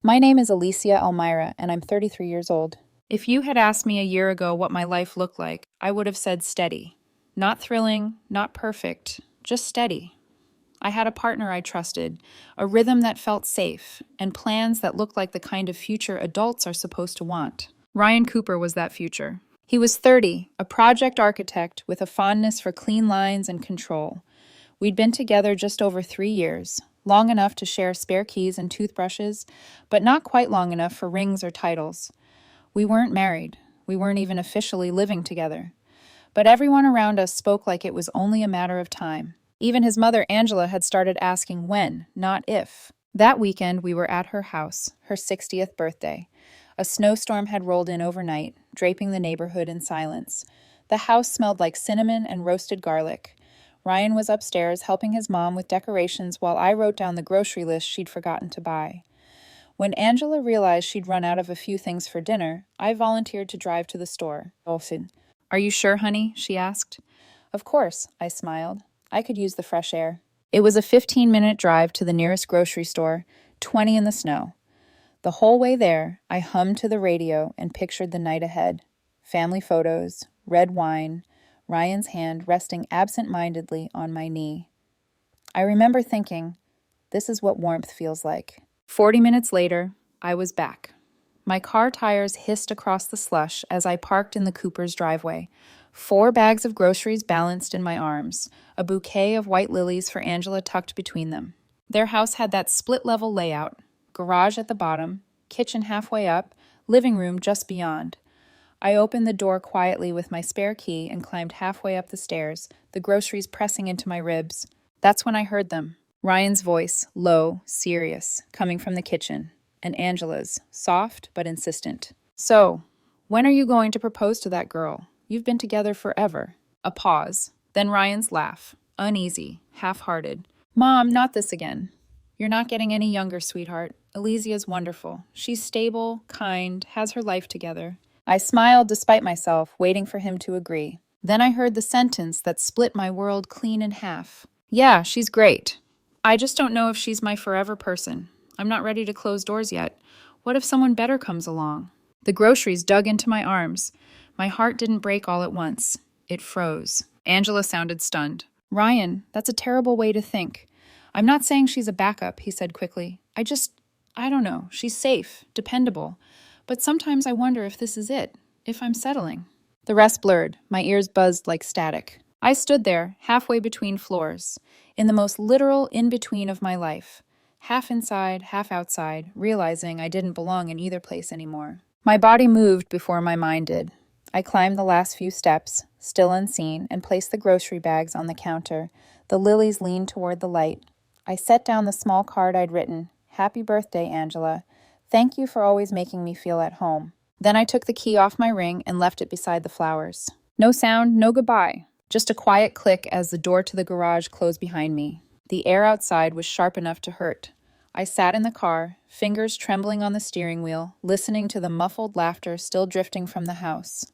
My name is Alicia Elmira, and I'm 33 years old. If you had asked me a year ago what my life looked like, I would have said steady. Not thrilling, not perfect, just steady. I had a partner I trusted, a rhythm that felt safe, and plans that looked like the kind of future adults are supposed to want. Ryan Cooper was that future. He was 30, a project architect with a fondness for clean lines and control. We'd been together just over 3 years, long enough to share spare keys and toothbrushes, but not quite long enough for rings or titles. We weren't married. We weren't even officially living together. But everyone around us spoke like it was only a matter of time. Even his mother, Angela, had started asking when, not if. That weekend, we were at her house, her 60th birthday. A snowstorm had rolled in overnight, draping the neighborhood in silence. The house smelled like cinnamon and roasted garlic. Ryan was upstairs helping his mom with decorations while I wrote down the grocery list she'd forgotten to buy. When Angela realized she'd run out of a few things for dinner, I volunteered to drive to the store. Are you sure, honey? She asked. Of course, I smiled. I could use the fresh air. It was a 15-minute drive to the nearest grocery store, 20 in the snow. The whole way there, I hummed to the radio and pictured the night ahead. Family photos, red wine, Ryan's hand resting absent-mindedly on my knee. I remember thinking, this is what warmth feels like. 40 minutes later, I was back. My car tires hissed across the slush as I parked in the Cooper's driveway. 4 bags of groceries balanced in my arms, a bouquet of white lilies for Angela tucked between them. Their house had that split-level layout, garage at the bottom, kitchen halfway up, living room just beyond. I opened the door quietly with my spare key and climbed halfway up the stairs, the groceries pressing into my ribs. That's when I heard them. Ryan's voice, low, serious, coming from the kitchen, and Angela's, soft but insistent. So, when are you going to propose to that girl? You've been together forever. A pause. Then Ryan's laugh, uneasy, half-hearted. Mom, not this again. You're not getting any younger, sweetheart. Elysia's wonderful. She's stable, kind, has her life together. I smiled despite myself, waiting for him to agree. Then I heard the sentence that split my world clean in half. Yeah, she's great. I just don't know if she's my forever person. I'm not ready to close doors yet. What if someone better comes along? The groceries dug into my arms. My heart didn't break all at once. It froze. Angela sounded stunned. Ryan, that's a terrible way to think. I'm not saying she's a backup, he said quickly. I don't know. She's safe, dependable. But sometimes I wonder if this is it, if I'm settling. The rest blurred. My ears buzzed like static. I stood there, halfway between floors, in the most literal in-between of my life, half inside, half outside, realizing I didn't belong in either place anymore. My body moved before my mind did. I climbed the last few steps, still unseen, and placed the grocery bags on the counter. The lilies leaned toward the light. I set down the small card I'd written, "Happy birthday, Angela. Thank you for always making me feel at home." Then I took the key off my ring and left it beside the flowers. No sound, no goodbye. Just a quiet click as the door to the garage closed behind me. The air outside was sharp enough to hurt. I sat in the car, fingers trembling on the steering wheel, listening to the muffled laughter still drifting from the house.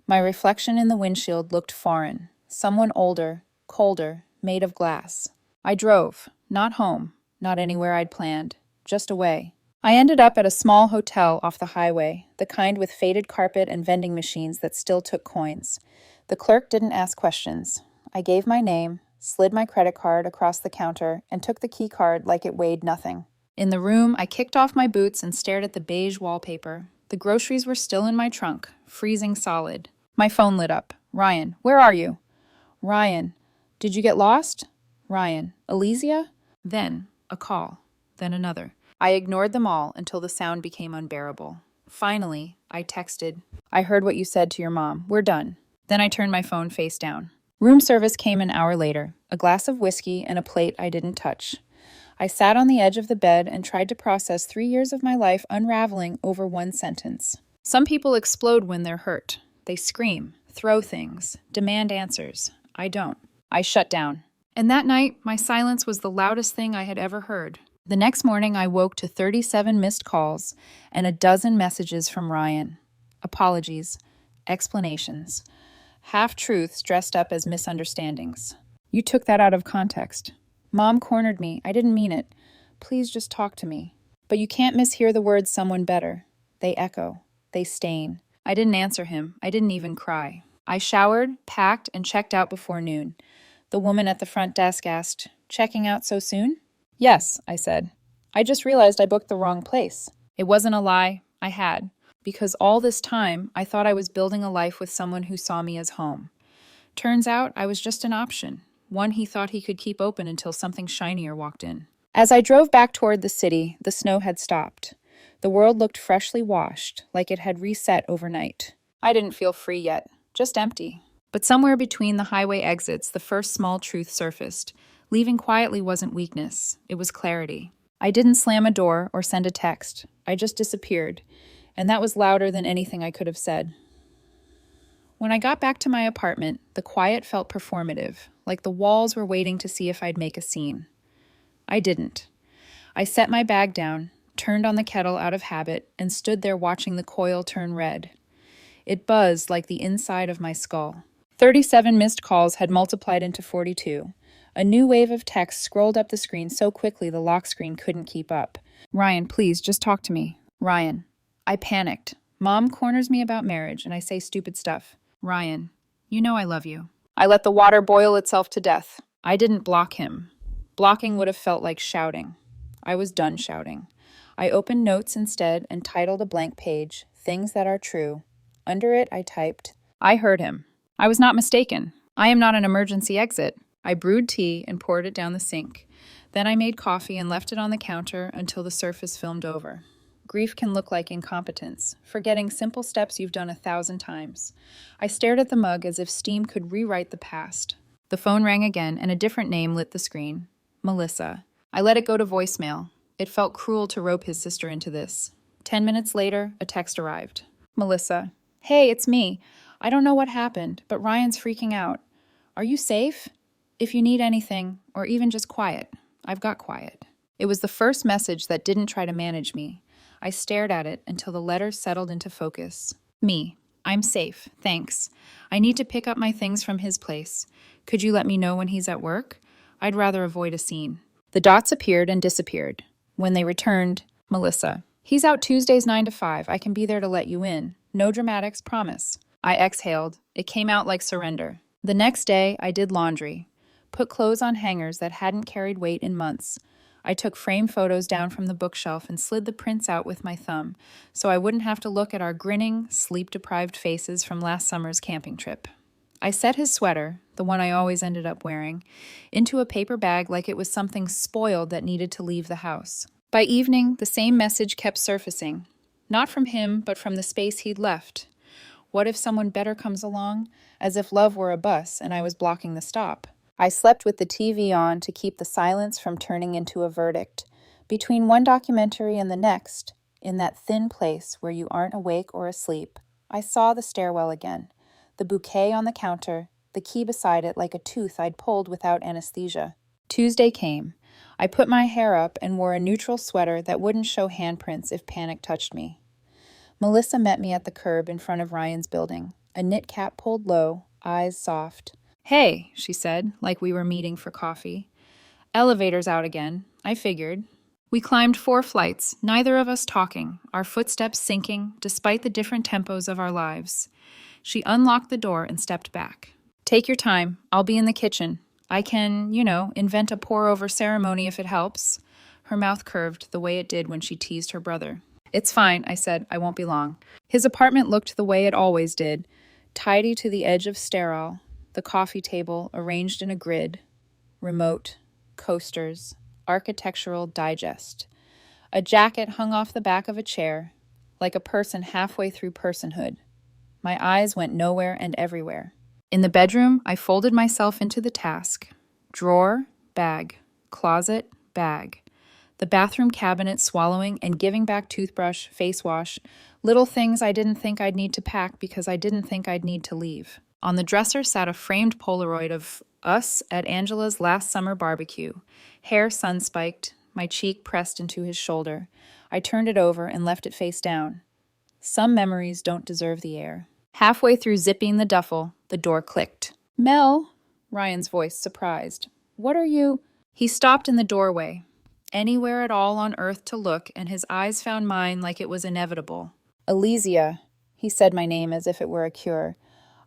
My reflection in the windshield looked foreign. Someone older, colder, made of glass. I drove, not home, not anywhere I'd planned, just away. I ended up at a small hotel off the highway, the kind with faded carpet and vending machines that still took coins. The clerk didn't ask questions. I gave my name, slid my credit card across the counter, and took the key card like it weighed nothing. In the room, I kicked off my boots and stared at the beige wallpaper. The groceries were still in my trunk, freezing solid. My phone lit up. Ryan, where are you? Ryan, did you get lost? Ryan, Elysia? Then, a call. Then another. I ignored them all until the sound became unbearable. Finally, I texted, I heard what you said to your mom. We're done. Then I turned my phone face down. Room service came an hour later, a glass of whiskey and a plate I didn't touch. I sat on the edge of the bed and tried to process 3 years of my life unraveling over one sentence. Some people explode when they're hurt. They scream, throw things, demand answers. I don't. I shut down. And that night, my silence was the loudest thing I had ever heard. The next morning, I woke to 37 missed calls and a dozen messages from Ryan. Apologies, explanations, half-truths dressed up as misunderstandings. You took that out of context. Mom cornered me. I didn't mean it. Please just talk to me. But you can't mishear the words someone better. They echo. They stain. I didn't answer him. I didn't even cry. I showered, packed, and checked out before noon. The woman at the front desk asked, "Checking out so soon?" "Yes," I said. "I just realized I booked the wrong place." It wasn't a lie. I had. Because all this time, I thought I was building a life with someone who saw me as home. Turns out I was just an option, one he thought he could keep open until something shinier walked in. As I drove back toward the city, the snow had stopped. The world looked freshly washed, like it had reset overnight. I didn't feel free yet, just empty. But somewhere between the highway exits, the first small truth surfaced. Leaving quietly wasn't weakness, it was clarity. I didn't slam a door or send a text. I just disappeared, and that was louder than anything I could have said. When I got back to my apartment, the quiet felt performative, like the walls were waiting to see if I'd make a scene. I didn't. I set my bag down, turned on the kettle out of habit, and stood there watching the coil turn red. It buzzed like the inside of my skull. 37 missed calls had multiplied into 42. A new wave of text scrolled up the screen so quickly the lock screen couldn't keep up. "Ryan, please, just talk to me." "Ryan." I panicked. Mom corners me about marriage, and I say stupid stuff. "Ryan, you know I love you." I let the water boil itself to death. I didn't block him. Blocking would have felt like shouting. I was done shouting. I opened notes instead and titled a blank page, "Things That Are True." Under it, I typed, "I heard him. I was not mistaken. I am not an emergency exit." I brewed tea and poured it down the sink. Then I made coffee and left it on the counter until the surface filmed over. Grief can look like incompetence, forgetting simple steps you've done 1,000 times. I stared at the mug as if steam could rewrite the past. The phone rang again, and a different name lit the screen. Melissa. I let it go to voicemail. It felt cruel to rope his sister into this. 10 minutes later, a text arrived. "Melissa. Hey, it's me. I don't know what happened, but Ryan's freaking out. Are you safe? If you need anything, or even just quiet, I've got quiet." It was the first message that didn't try to manage me. I stared at it until the letters settled into focus. Me. "I'm safe, thanks. I need to pick up my things from his place. Could you let me know when he's at work? I'd rather avoid a scene." The dots appeared and disappeared. When they returned, Melissa. "He's out Tuesdays 9 to 5. I can be there to let you in. No dramatics, promise." I exhaled. It came out like surrender. The next day, I did laundry. Put clothes on hangers that hadn't carried weight in months. I took frame photos down from the bookshelf and slid the prints out with my thumb, so I wouldn't have to look at our grinning, sleep-deprived faces from last summer's camping trip. I set his sweater, the one I always ended up wearing, into a paper bag like it was something spoiled that needed to leave the house. By evening, the same message kept surfacing. Not from him, but from the space he'd left. What if someone better comes along? As if love were a bus and I was blocking the stop. I slept with the TV on to keep the silence from turning into a verdict. Between one documentary and the next, in that thin place where you aren't awake or asleep, I saw the stairwell again. The bouquet on the counter, the key beside it like a tooth I'd pulled without anesthesia. Tuesday came. I put my hair up and wore a neutral sweater that wouldn't show handprints if panic touched me. Melissa met me at the curb in front of Ryan's building, a knit cap pulled low, eyes soft. "Hey," she said, like we were meeting for coffee. "Elevator's out again," I figured. We climbed 4 flights, neither of us talking, our footsteps sinking, despite the different tempos of our lives. She unlocked the door and stepped back. "Take your time. I'll be in the kitchen. I can, invent a pour-over ceremony if it helps." Her mouth curved the way it did when she teased her brother. "It's fine," I said. "I won't be long." His apartment looked the way it always did, tidy to the edge of sterile, the coffee table arranged in a grid, remote, coasters, architectural digest. A jacket hung off the back of a chair, like a person halfway through personhood. My eyes went nowhere and everywhere. In the bedroom, I folded myself into the task. Drawer, bag. Closet, bag. The bathroom cabinet swallowing and giving back toothbrush, face wash, little things I didn't think I'd need to pack because I didn't think I'd need to leave. On the dresser sat a framed Polaroid of us at Angela's last summer barbecue, hair sun-spiked, my cheek pressed into his shoulder. I turned it over and left it face down. Some memories don't deserve the air. Halfway through zipping the duffel, the door clicked. "Mel," Ryan's voice surprised. "What are you—" He stopped in the doorway. Anywhere at all on earth to look, and his eyes found mine like it was inevitable. Elysia, he said my name as if it were a cure.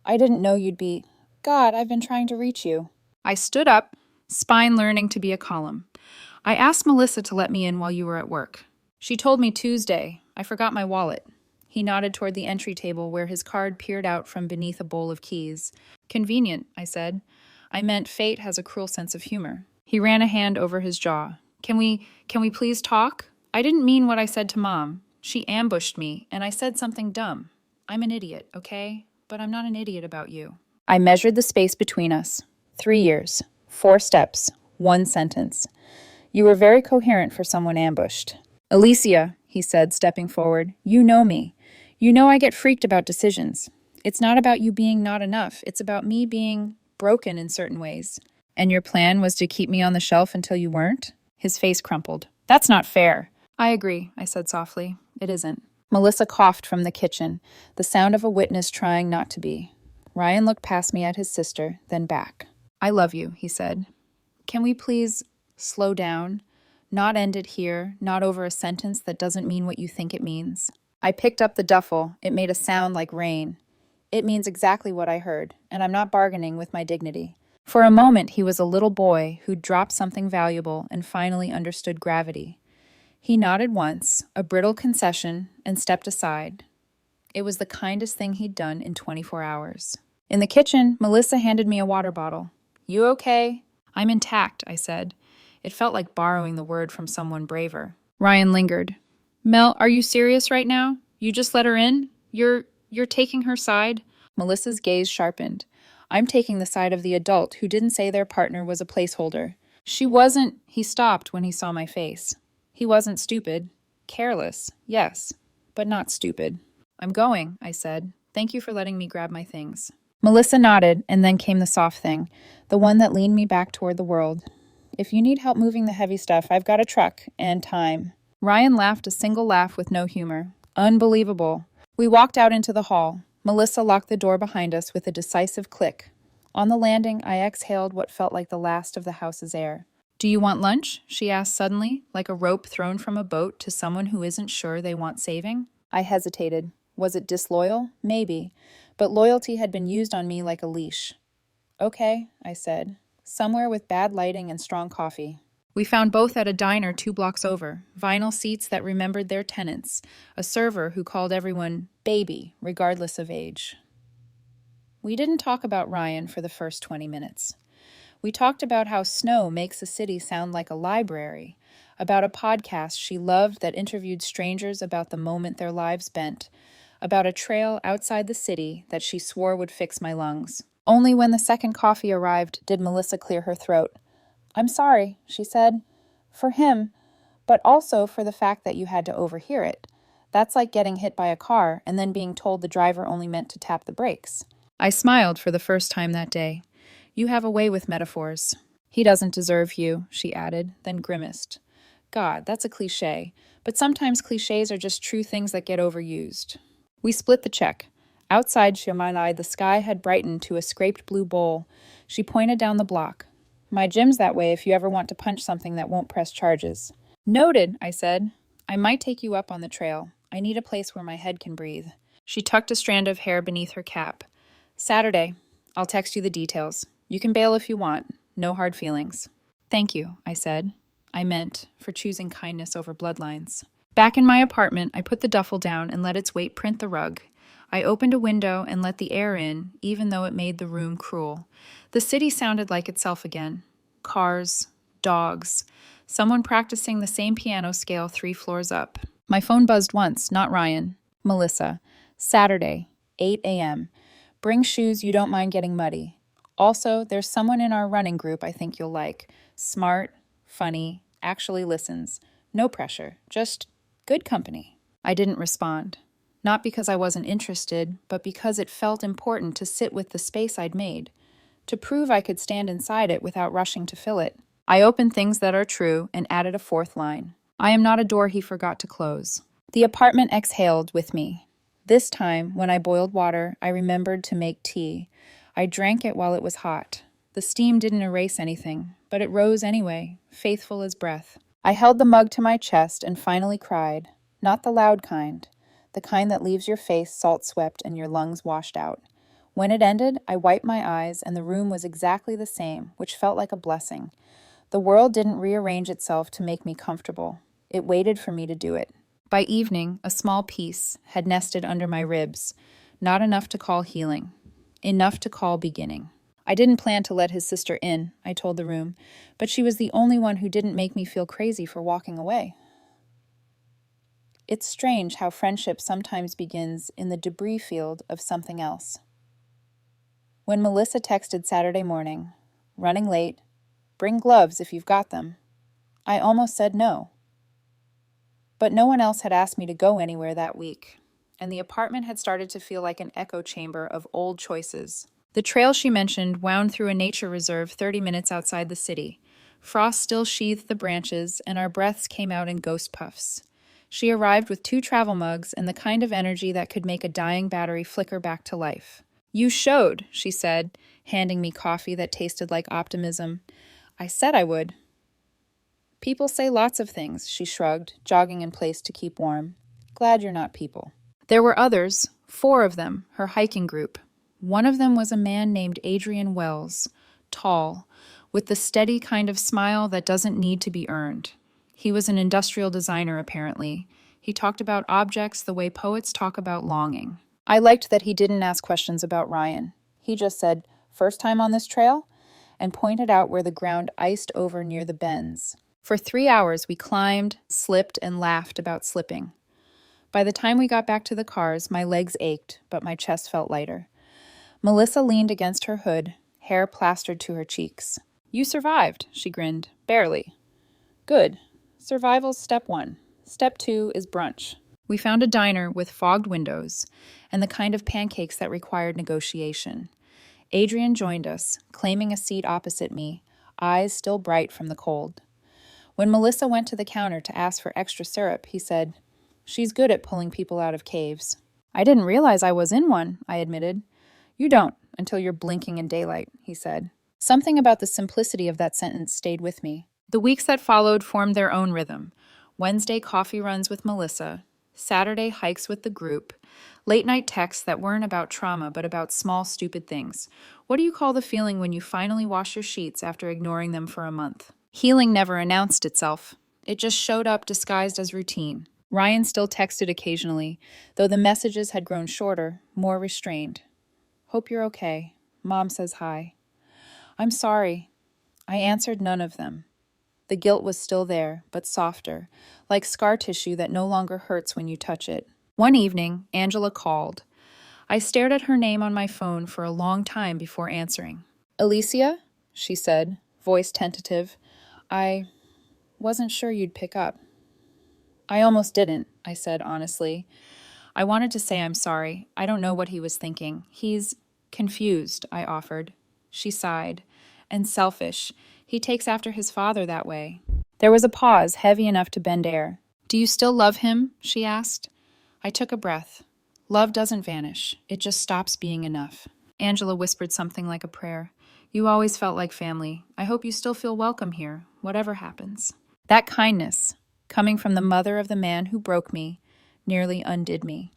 I didn't know you'd be. God, I've been trying to reach you. I stood up, spine learning to be a column. I asked Melissa to let me in while you were at work. She told me Tuesday. I forgot my wallet. He nodded toward the entry table where his card peered out from beneath a bowl of keys. Convenient, I said. I meant fate has a cruel sense of humor. He ran a hand over his jaw. Can we please talk? I didn't mean what I said to Mom. She ambushed me, and I said something dumb. I'm an idiot, okay? But I'm not an idiot about you. I measured the space between us. 3 years, 4 steps, 1 sentence. You were very coherent for someone ambushed. Alicia, he said, stepping forward, you know me. You know I get freaked about decisions. It's not about you being not enough. It's about me being broken in certain ways. And your plan was to keep me on the shelf until you weren't? His face crumpled. That's not fair. I agree, I said softly. It isn't. Melissa coughed from the kitchen, the sound of a witness trying not to be. Ryan looked past me at his sister, then back. I love you, he said. Can we please slow down? Not end it here, not over a sentence that doesn't mean what you think it means. I picked up the duffel. It made a sound like rain. It means exactly what I heard, and I'm not bargaining with my dignity. For a moment, he was a little boy who'd dropped something valuable and finally understood gravity. He nodded once, a brittle concession, and stepped aside. It was the kindest thing he'd done in 24 hours. In the kitchen, Melissa handed me a water bottle. You okay? I'm intact, I said. It felt like borrowing the word from someone braver. Ryan lingered. Mel, are you serious right now? You just let her in? You're taking her side? Melissa's gaze sharpened. I'm taking the side of the adult who didn't say their partner was a placeholder. She wasn't. He stopped when he saw my face. He wasn't stupid. Careless, yes, but not stupid. I'm going, I said. Thank you for letting me grab my things. Melissa nodded, and then came the soft thing, the one that leaned me back toward the world. If you need help moving the heavy stuff, I've got a truck and time. Ryan laughed a single laugh with no humor. Unbelievable. We walked out into the hall. Melissa locked the door behind us with a decisive click. On the landing, I exhaled what felt like the last of the house's air. Do you want lunch? She asked suddenly, like a rope thrown from a boat to someone who isn't sure they want saving. I hesitated. Was it disloyal? Maybe. But loyalty had been used on me like a leash. Okay, I said. Somewhere with bad lighting and strong coffee. We found both at a diner 2 blocks over, vinyl seats that remembered their tenants, a server who called everyone baby, regardless of age. We didn't talk about Ryan for the first 20 minutes. We talked about how snow makes a city sound like a library, about a podcast she loved that interviewed strangers about the moment their lives bent, about a trail outside the city that she swore would fix my lungs. Only when the second coffee arrived did Melissa clear her throat. I'm sorry, she said. For him, but also for the fact that you had to overhear it. That's like getting hit by a car and then being told the driver only meant to tap the brakes. I smiled for the first time that day. You have a way with metaphors. He doesn't deserve you, she added, then grimaced. God, that's a cliche, but sometimes cliches are just true things that get overused. We split the check. Outside Shiomanai, the sky had brightened to a scraped blue bowl. She pointed down the block. My gym's that way if you ever want to punch something that won't press charges. Noted, I said. I might take you up on the trail. I need a place where my head can breathe. She tucked a strand of hair beneath her cap. Saturday. I'll text you the details. You can bail if you want. No hard feelings. Thank you, I said. I meant for choosing kindness over bloodlines. Back in my apartment, I put the duffel down and let its weight print the rug. I opened a window and let the air in, even though it made the room cruel. The city sounded like itself again. Cars, dogs, someone practicing the same piano scale 3 floors up. My phone buzzed once, not Ryan. Melissa. Saturday, 8 a.m. Bring shoes you don't mind getting muddy. Also, there's someone in our running group I think you'll like. Smart, funny, actually listens. No pressure, just good company. I didn't respond. Not because I wasn't interested, but because it felt important to sit with the space I'd made, to prove I could stand inside it without rushing to fill it. I opened things that are true and added a 4th line. I am not a door he forgot to close. The apartment exhaled with me. This time, when I boiled water, I remembered to make tea. I drank it while it was hot. The steam didn't erase anything, but it rose anyway, faithful as breath. I held the mug to my chest and finally cried, not the loud kind, the kind that leaves your face salt-swept and your lungs washed out. When it ended, I wiped my eyes and the room was exactly the same, which felt like a blessing. The world didn't rearrange itself to make me comfortable. It waited for me to do it. By evening, a small piece had nested under my ribs, not enough to call healing, enough to call beginning. I didn't plan to let his sister in, I told the room, but she was the only one who didn't make me feel crazy for walking away. It's strange how friendship sometimes begins in the debris field of something else. When Melissa texted Saturday morning, running late, bring gloves if you've got them, I almost said no. But no one else had asked me to go anywhere that week, and the apartment had started to feel like an echo chamber of old choices. The trail she mentioned wound through a nature reserve 30 minutes outside the city. Frost still sheathed the branches, and our breaths came out in ghost puffs. She arrived with 2 travel mugs and the kind of energy that could make a dying battery flicker back to life. You showed, she said, handing me coffee that tasted like optimism. I said I would. People say lots of things, she shrugged, jogging in place to keep warm. Glad you're not people. There were others, 4 of them, her hiking group. One of them was a man named Adrian Wells, tall, with the steady kind of smile that doesn't need to be earned. He was an industrial designer, apparently. He talked about objects the way poets talk about longing. I liked that he didn't ask questions about Ryan. He just said, "First time on this trail?" and pointed out where the ground iced over near the bends. For 3 hours, we climbed, slipped, and laughed about slipping. By the time we got back to the cars, my legs ached, but my chest felt lighter. Melissa leaned against her hood, hair plastered to her cheeks. You survived, she grinned. Barely. Good. Survival's step 1. Step 2 is brunch. We found a diner with fogged windows and the kind of pancakes that required negotiation. Adrian joined us, claiming a seat opposite me, eyes still bright from the cold. When Melissa went to the counter to ask for extra syrup, he said, "She's good at pulling people out of caves." I didn't realize I was in one, I admitted. You don't, until you're blinking in daylight, he said. Something about the simplicity of that sentence stayed with me. The weeks that followed formed their own rhythm. Wednesday coffee runs with Melissa, Saturday hikes with the group, late-night texts that weren't about trauma but about small, stupid things. What do you call the feeling when you finally wash your sheets after ignoring them for a month? Healing never announced itself. It just showed up disguised as routine. Ryan still texted occasionally, though the messages had grown shorter, more restrained. Hope you're okay. Mom says hi. I'm sorry. I answered none of them. The guilt was still there, but softer, like scar tissue that no longer hurts when you touch it. One evening, Angela called. I stared at her name on my phone for a long time before answering. Alicia? She said, voice tentative. I wasn't sure you'd pick up. I almost didn't, I said honestly. I wanted to say I'm sorry. I don't know what he was thinking. He's confused, I offered. She sighed. And selfish. He takes after his father that way. There was a pause, heavy enough to bend air. Do you still love him? She asked. I took a breath. Love doesn't vanish. It just stops being enough. Angela whispered something like a prayer. You always felt like family. I hope you still feel welcome here, whatever happens. That kindness, coming from the mother of the man who broke me, nearly undid me.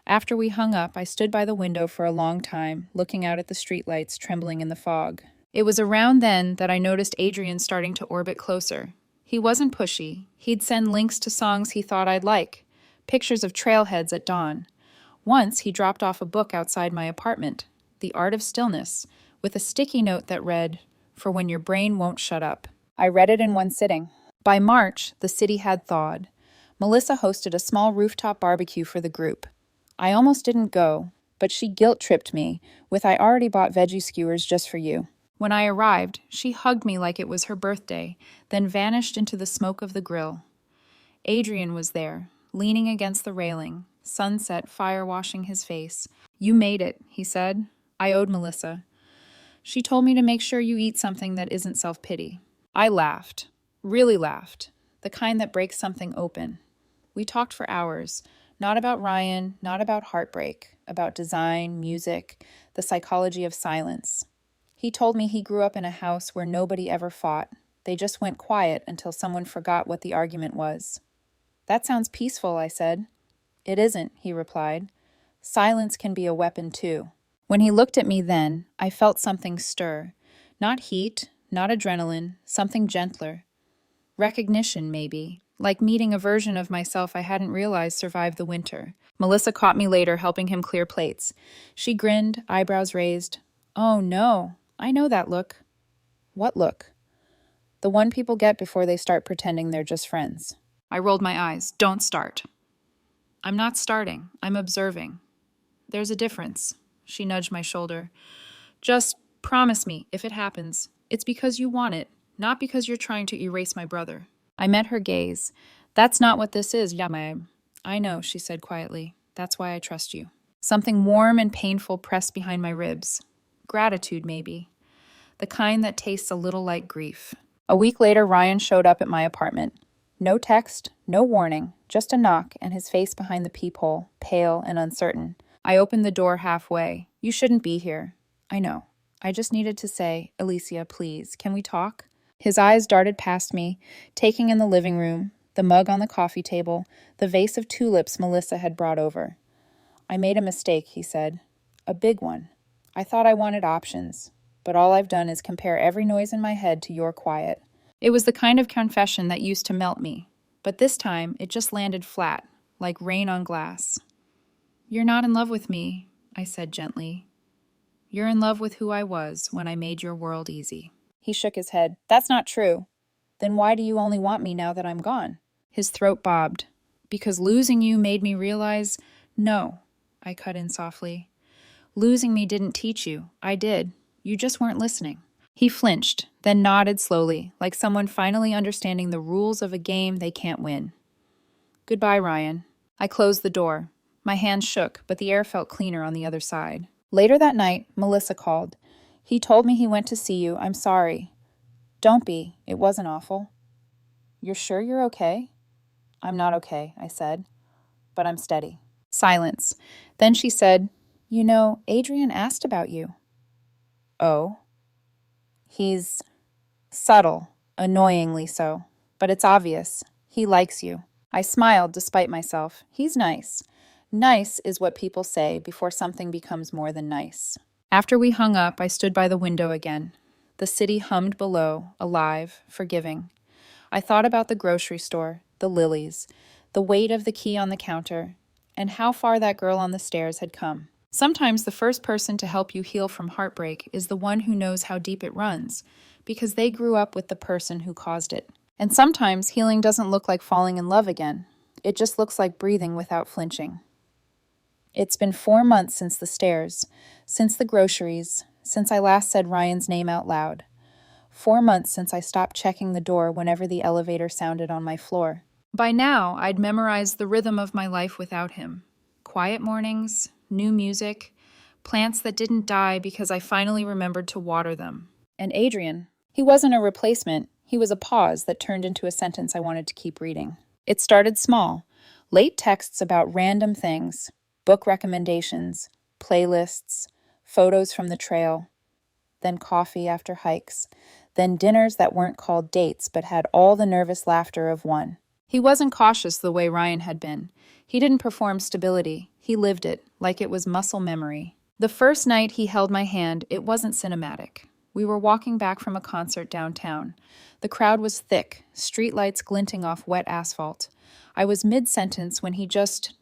After we hung up, I stood by the window for a long time, looking out at the streetlights trembling in the fog. It was around then that I noticed Adrian starting to orbit closer. He wasn't pushy. He'd send links to songs he thought I'd like, pictures of trailheads at dawn. Once he dropped off a book outside my apartment, The Art of Stillness, with a sticky note that read, "For when your brain won't shut up." I read it in one sitting. By March, the city had thawed. Melissa hosted a small rooftop barbecue for the group. I almost didn't go, but she guilt-tripped me with I already bought veggie skewers just for you. When I arrived, she hugged me like it was her birthday, then vanished into the smoke of the grill. Adrian was there, leaning against the railing, sunset fire-washing his face. You made it, he said. I owed Melissa. She told me to make sure you eat something that isn't self-pity. I laughed, really laughed, the kind that breaks something open. We talked for hours, not about Ryan, not about heartbreak, about design, music, the psychology of silence. He told me he grew up in a house where nobody ever fought, They just went quiet until someone forgot what the argument was. That sounds peaceful, I said. It isn't, he replied. Silence can be a weapon, too. When he looked at me then, I felt something stir. Not heat, not adrenaline, something gentler. Recognition, maybe, like meeting a version of myself I hadn't realized survived the winter. Melissa caught me later, helping him clear plates. She grinned, eyebrows raised. Oh, no, I know that look. What look? The one people get before they start pretending they're just friends. I rolled my eyes. Don't start. I'm not starting. I'm observing. There's a difference. She nudged my shoulder. Just promise me, if it happens, it's because you want it, not because you're trying to erase my brother. I met her gaze. That's not what this is, Yamae. I know, she said quietly. That's why I trust you. Something warm and painful pressed behind my ribs. Gratitude, maybe. The kind that tastes a little like grief. A week later, Ryan showed up at my apartment. No text, no warning, just a knock and his face behind the peephole, pale and uncertain. I opened the door halfway. You shouldn't be here. I know. I just needed to say, Alicia, please, can we talk? His eyes darted past me, taking in the living room, the mug on the coffee table, the vase of tulips Melissa had brought over. I made a mistake, he said. A big one. I thought I wanted options, but all I've done is compare every noise in my head to your quiet. It was the kind of confession that used to melt me, but this time it just landed flat, like rain on glass. You're not in love with me, I said gently. You're in love with who I was when I made your world easy. He shook his head. That's not true. Then why do you only want me now that I'm gone? His throat bobbed. Because losing you made me realize, no, I cut in softly. Losing me didn't teach you. I did. You just weren't listening. He flinched, then nodded slowly, like someone finally understanding the rules of a game they can't win. Goodbye, Ryan. I closed the door. My hands shook, but the air felt cleaner on the other side. Later that night, Melissa called. He told me he went to see you. I'm sorry. Don't be. It wasn't awful. You're sure you're okay? I'm not okay, I said, but I'm steady. Silence. Then she said, You know, Adrian asked about you. Oh? He's subtle, annoyingly so, but it's obvious. He likes you. I smiled despite myself. He's nice. Nice is what people say before something becomes more than nice. After we hung up, I stood by the window again. The city hummed below, alive, forgiving. I thought about the grocery store, the lilies, the weight of the key on the counter, and how far that girl on the stairs had come. Sometimes the first person to help you heal from heartbreak is the one who knows how deep it runs, because they grew up with the person who caused it. And sometimes healing doesn't look like falling in love again. It just looks like breathing without flinching. It's been 4 months since the stairs, since the groceries, since I last said Ryan's name out loud. 4 months since I stopped checking the door whenever the elevator sounded on my floor. By now, I'd memorized the rhythm of my life without him. Quiet mornings, new music, plants that didn't die because I finally remembered to water them. And Adrian, he wasn't a replacement. He was a pause that turned into a sentence I wanted to keep reading. It started small. Late texts about random things, book recommendations, playlists, photos from the trail, then coffee after hikes, then dinners that weren't called dates but had all the nervous laughter of one. He wasn't cautious the way Ryan had been. He didn't perform stability. He lived it, like it was muscle memory. The first night he held my hand, it wasn't cinematic. We were walking back from a concert downtown. The crowd was thick, streetlights glinting off wet asphalt. I was mid-sentence when he just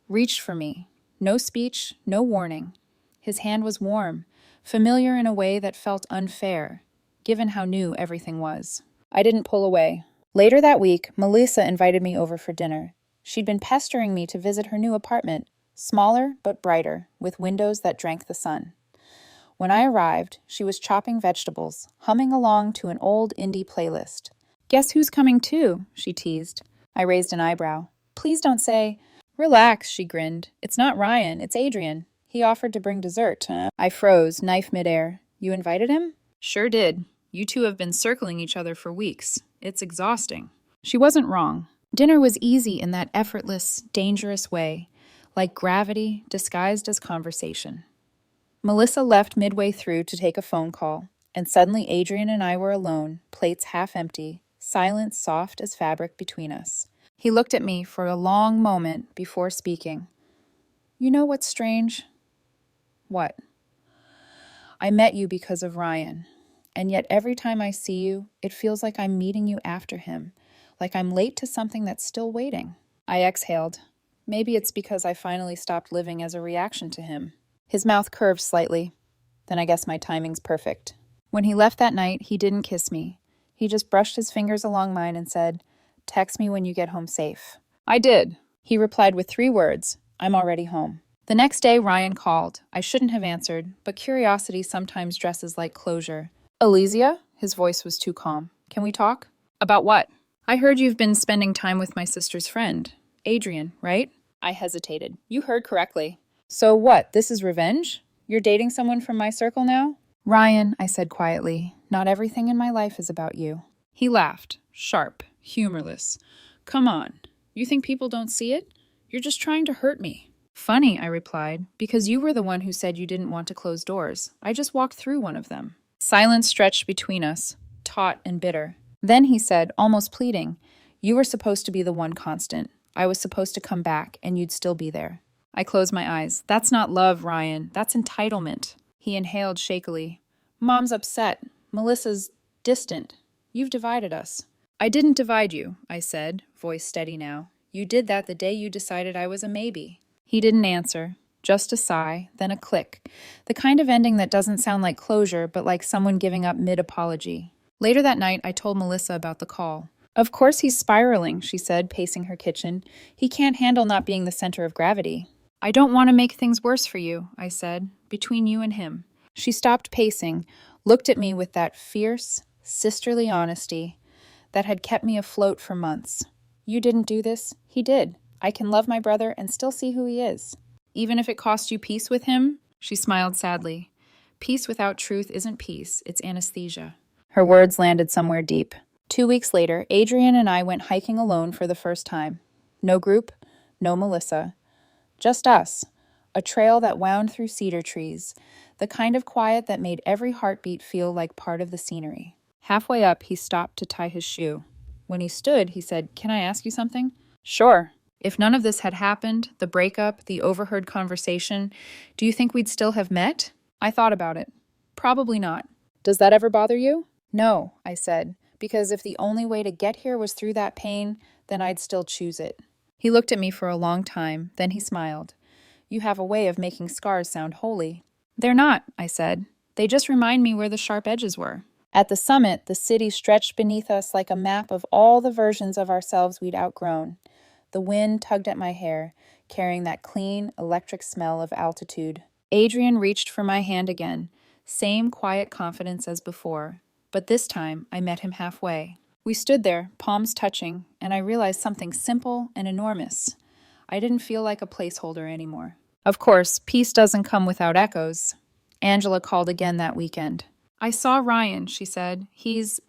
reached for me. No speech, no warning. His hand was warm, familiar in a way that felt unfair, given how new everything was. I didn't pull away. Later that week, Melissa invited me over for dinner. She'd been pestering me to visit her new apartment, smaller but brighter, with windows that drank the sun. When I arrived, she was chopping vegetables, humming along to an old indie playlist. Guess who's coming too? She teased. I raised an eyebrow. Please don't say, Relax, she grinned. It's not Ryan, it's Adrian. He offered to bring dessert. I froze, knife midair. You invited him? Sure did. You two have been circling each other for weeks. It's exhausting. She wasn't wrong. Dinner was easy in that effortless, dangerous way, like gravity disguised as conversation. Melissa left midway through to take a phone call. And suddenly Adrian and I were alone, plates half empty, silence soft as fabric between us. He looked at me for a long moment before speaking. You know what's strange? What? I met you because of Ryan. And yet every time I see you, it feels like I'm meeting you after him, like I'm late to something that's still waiting. I exhaled. Maybe it's because I finally stopped living as a reaction to him. His mouth curved slightly. Then I guess my timing's perfect. When he left that night, he didn't kiss me. He just brushed his fingers along mine and said, "Text me when you get home safe." I did. He replied with 3 words, "I'm already home." The next day, Ryan called. I shouldn't have answered, but curiosity sometimes dresses like closure. "Elysia?" His voice was too calm. "Can we talk?" "About what?" "I heard you've been spending time with my sister's friend. Adrian, right?" I hesitated. "You heard correctly." "So what, this is revenge? You're dating someone from my circle now?" "Ryan," I said quietly, "not everything in my life is about you." He laughed, sharp, humorless. "Come on. You think people don't see it? You're just trying to hurt me." "Funny," I replied, "because you were the one who said you didn't want to close doors. I just walked through one of them." Silence stretched between us, taut and bitter. Then he said, almost pleading, "You were supposed to be the one constant. I was supposed to come back, and you'd still be there." I closed my eyes. "That's not love, Ryan. That's entitlement." He inhaled shakily. "Mom's upset. Melissa's distant. You've divided us." "I didn't divide you," I said, voice steady now. "You did that the day you decided I was a maybe." He didn't answer. Just a sigh, then a click. The kind of ending that doesn't sound like closure, but like someone giving up mid-apology. Later that night, I told Melissa about the call. "Of course he's spiraling," she said, pacing her kitchen. "He can't handle not being the center of gravity." "I don't want to make things worse for you," I said, "between you and him." She stopped pacing, looked at me with that fierce, sisterly honesty that had kept me afloat for months. "You didn't do this. He did. I can love my brother and still see who he is." "Even if it cost you peace with him?" She smiled sadly. "Peace without truth isn't peace, it's anesthesia." Her words landed somewhere deep. 2 weeks later, Adrian and I went hiking alone for the first time. No group, no Melissa. Just us. A trail that wound through cedar trees, the kind of quiet that made every heartbeat feel like part of the scenery. Halfway up, he stopped to tie his shoe. When he stood, he said, "Can I ask you something?" "Sure." If none of this had happened, the breakup, the overheard conversation, do you think we'd still have met? I thought about it. Probably not. Does that ever bother you? No, I said, because if the only way to get here was through that pain, then I'd still choose it. He looked at me for a long time, then he smiled. "You have a way of making scars sound holy." "They're not," I said. "They just remind me where the sharp edges were." At the summit, the city stretched beneath us like a map of all the versions of ourselves we'd outgrown. The wind tugged at my hair, carrying that clean, electric smell of altitude. Adrian reached for my hand again, same quiet confidence as before, but this time I met him halfway. We stood there, palms touching, and I realized something simple and enormous. I didn't feel like a placeholder anymore. Of course, peace doesn't come without echoes. Angela called again that weekend. "I saw Ryan," she said. "He's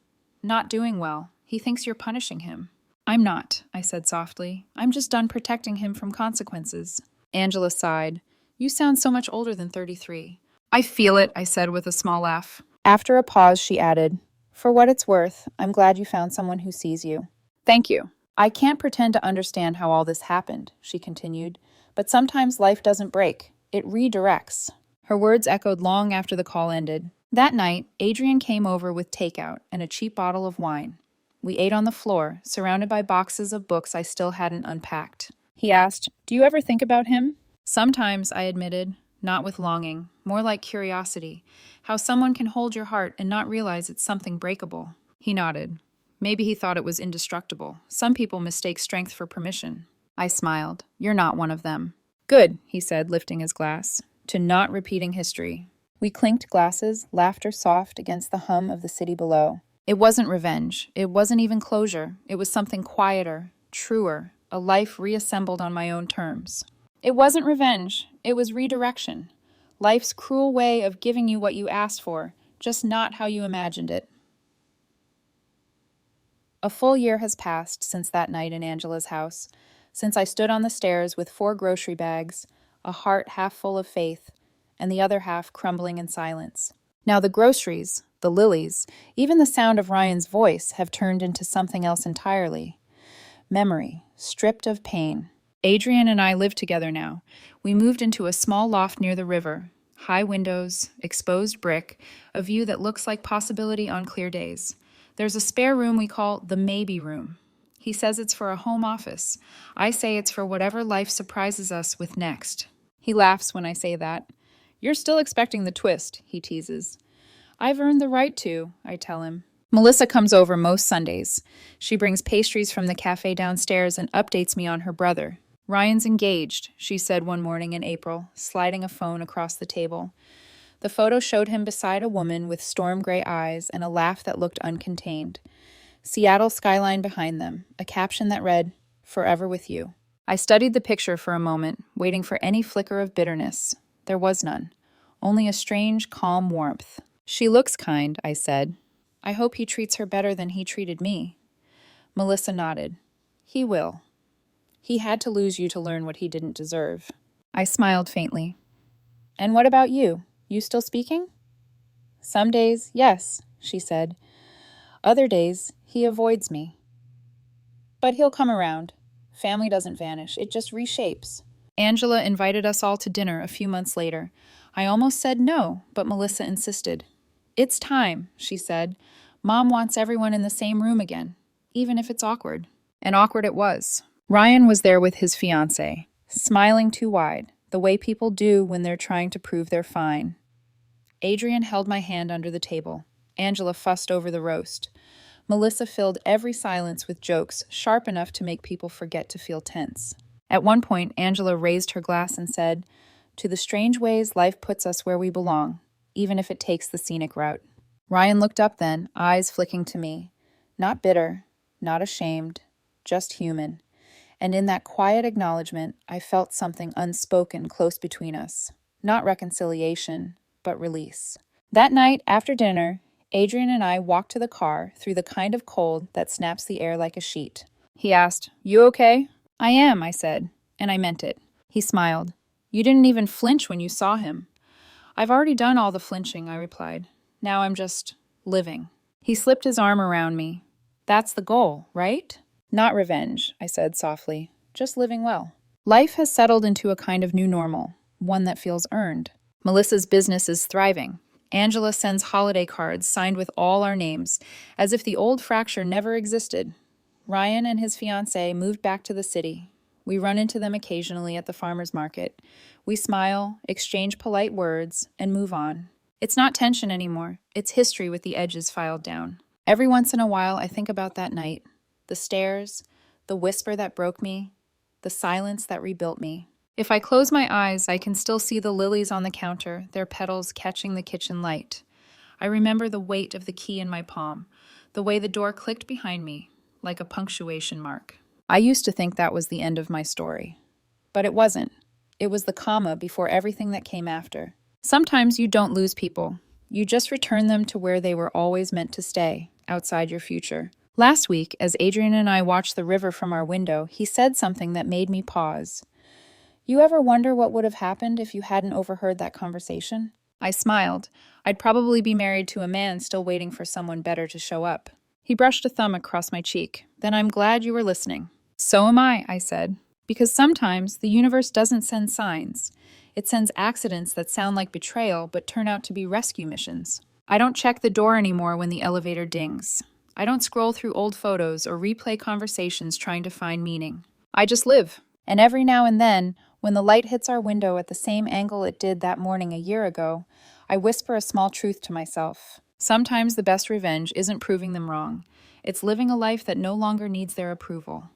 not doing well. He thinks you're punishing him." "I'm not," I said softly. "I'm just done protecting him from consequences." Angela sighed. "You sound so much older than 33. "I feel it," I said with a small laugh. After a pause, she added, "For what it's worth, I'm glad you found someone who sees you." "Thank you." "I can't pretend to understand how all this happened," she continued, "but sometimes life doesn't break. It redirects." Her words echoed long after the call ended. That night, Adrian came over with takeout and a cheap bottle of wine. We ate on the floor, surrounded by boxes of books I still hadn't unpacked. He asked, "Do you ever think about him?" "Sometimes," I admitted, not with longing, more like curiosity, how someone can hold your heart and not realize it's something breakable. He nodded. Maybe he thought it was indestructible. Some people mistake strength for permission. I smiled. "You're not one of them." "Good," he said, lifting his glass, "to not repeating history." We clinked glasses, laughter soft against the hum of the city below. It wasn't revenge. It wasn't even closure. It was something quieter, truer, a life reassembled on my own terms. It wasn't revenge. It was redirection. Life's cruel way of giving you what you asked for, just not how you imagined it. A full year has passed since that night in Angela's house, since I stood on the stairs with 4 grocery bags, a heart half full of faith, and the other half crumbling in silence. Now the groceries, The lilies, even the sound of Ryan's voice, have turned into something else entirely. Memory, stripped of pain. Adrian and I live together now. We moved into a small loft near the river. High windows, exposed brick, a view that looks like possibility on clear days. There's a spare room we call the maybe room. He says it's for a home office. I say it's for whatever life surprises us with next. He laughs when I say that. You're still expecting the twist, he teases. I've earned the right to, I tell him. Melissa comes over most Sundays. She brings pastries from the cafe downstairs and updates me on her brother. Ryan's engaged, she said one morning in April, sliding a phone across the table. The photo showed him beside a woman with storm gray eyes and a laugh that looked uncontained. Seattle skyline behind them, a caption that read, "Forever with you." I studied the picture for a moment, waiting for any flicker of bitterness. There was none, only a strange, calm warmth. She looks kind, I said. I hope he treats her better than he treated me. Melissa nodded. He will. He had to lose you to learn what he didn't deserve. I smiled faintly. And what about you? You still speaking? Some days, yes, she said. Other days, he avoids me. But he'll come around. Family doesn't vanish, it just reshapes. Angela invited us all to dinner a few months later. I almost said no, but Melissa insisted. It's time, she said. Mom wants everyone in the same room again, even if it's awkward. And awkward it was. Ryan was there with his fiancée, smiling too wide, the way people do when they're trying to prove they're fine. Adrian held my hand under the table. Angela fussed over the roast. Melissa filled every silence with jokes sharp enough to make people forget to feel tense. At one point, Angela raised her glass and said, "To the strange ways life puts us where we belong, even if it takes the scenic route." Ryan looked up then, eyes flicking to me. Not bitter, not ashamed, just human. And in that quiet acknowledgement, I felt something unspoken close between us. Not reconciliation, but release. That night, after dinner, Adrian and I walked to the car through the kind of cold that snaps the air like a sheet. He asked, "You okay?" "I am," I said, and I meant it. He smiled. "You didn't even flinch when you saw him." "I've already done all the flinching," I replied. "Now I'm just living." He slipped his arm around me. "That's the goal, right?" "Not revenge," I said softly. "Just living well." Life has settled into a kind of new normal, one that feels earned. Melissa's business is thriving. Angela sends holiday cards signed with all our names, as if the old fracture never existed. Ryan and his fiancée moved back to the city. We run into them occasionally at the farmer's market. We smile, exchange polite words, and move on. It's not tension anymore. It's history with the edges filed down. Every once in a while, I think about that night. The stairs, the whisper that broke me, the silence that rebuilt me. If I close my eyes, I can still see the lilies on the counter, their petals catching the kitchen light. I remember the weight of the key in my palm, the way the door clicked behind me, like a punctuation mark. I used to think that was the end of my story. But it wasn't. It was the comma before everything that came after. Sometimes you don't lose people. You just return them to where they were always meant to stay, outside your future. Last week, as Adrian and I watched the river from our window, he said something that made me pause. "You ever wonder what would have happened if you hadn't overheard that conversation?" I smiled. I'd probably be married to a man still waiting for someone better to show up. He brushed a thumb across my cheek. "Then I'm glad you were listening." "So am I," said. "Because sometimes the universe doesn't send signs. It sends accidents that sound like betrayal but turn out to be rescue missions." I don't check the door anymore when the elevator dings. I don't scroll through old photos or replay conversations trying to find meaning. I just live. And every now and then, when the light hits our window at the same angle it did that morning a year ago, I whisper a small truth to myself. Sometimes the best revenge isn't proving them wrong. It's living a life that no longer needs their approval.